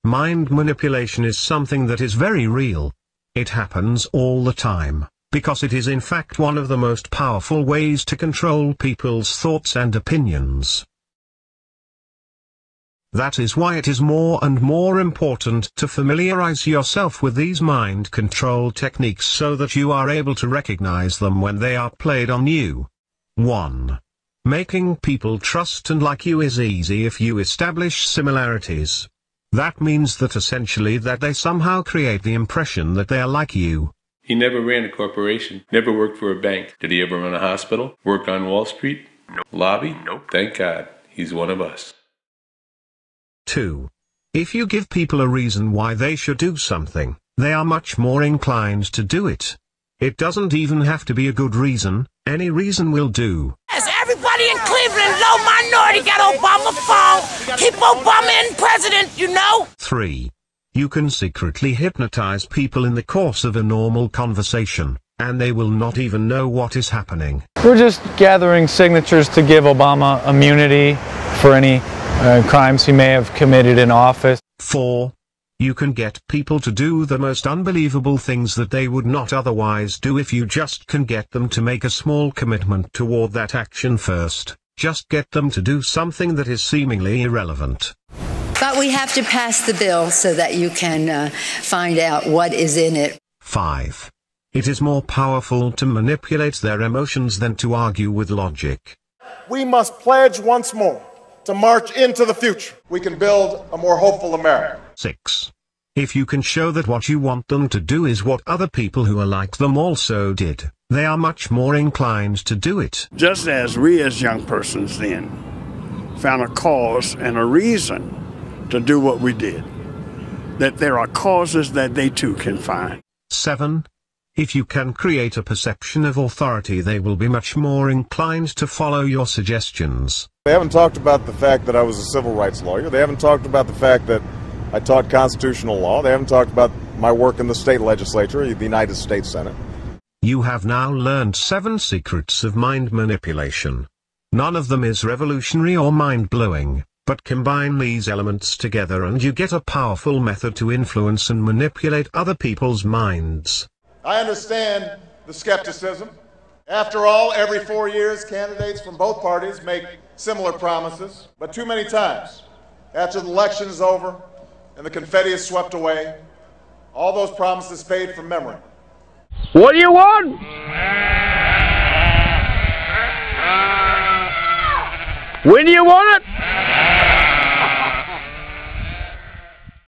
Mind manipulation is something that is very real. It happens all the time, because it is in fact one of the most powerful ways to control people's thoughts and opinions. That is why it is more and more important to familiarize yourself with these mind control techniques so that you are able to recognize them when they are played on you. 1. Making people trust and like you is easy if you establish similarities. That means that essentially that they somehow create the impression that they are like you. He never ran a corporation, never worked for a bank. Did he ever run a hospital? Work on Wall Street? Nope. Lobby? Nope. Thank God, he's one of us. 2. If you give people a reason why they should do something, they are much more inclined to do it. It doesn't even have to be a good reason, any reason will do. Yes, everybody in Cleveland, low minority, got Obama phone. Keep Obama in president, you know? 3. You can secretly hypnotize people in the course of a normal conversation, and they will not even know what is happening. We're just gathering signatures to give Obama immunity for any crimes he may have committed in office. 4. You can get people to do the most unbelievable things that they would not otherwise do if you just can get them to make a small commitment toward that action first. Just get them to do something that is seemingly irrelevant. But we have to pass the bill so that you can find out what is in it. 5. It is more powerful to manipulate their emotions than to argue with logic. We must pledge once more to march into the future. We can build a more hopeful America. 6. If you can show that what you want them to do is what other people who are like them also did, they are much more inclined to do it. Just as we as young persons then found a cause and a reason to do what we did, that there are causes that they too can find. 7. If you can create a perception of authority, they will be much more inclined to follow your suggestions. They haven't talked about the fact that I was a civil rights lawyer. They haven't talked about the fact that I taught constitutional law. They haven't talked about my work in the state legislature, the United States Senate. You have now learned 7 secrets of mind manipulation. None of them is revolutionary or mind-blowing, but combine these elements together and you get a powerful method to influence and manipulate other people's minds. I understand the skepticism. After all, every 4 years, candidates from both parties make similar promises. But too many times, after the election is over and the confetti is swept away, all those promises fade from memory. What do you want? When do you want it?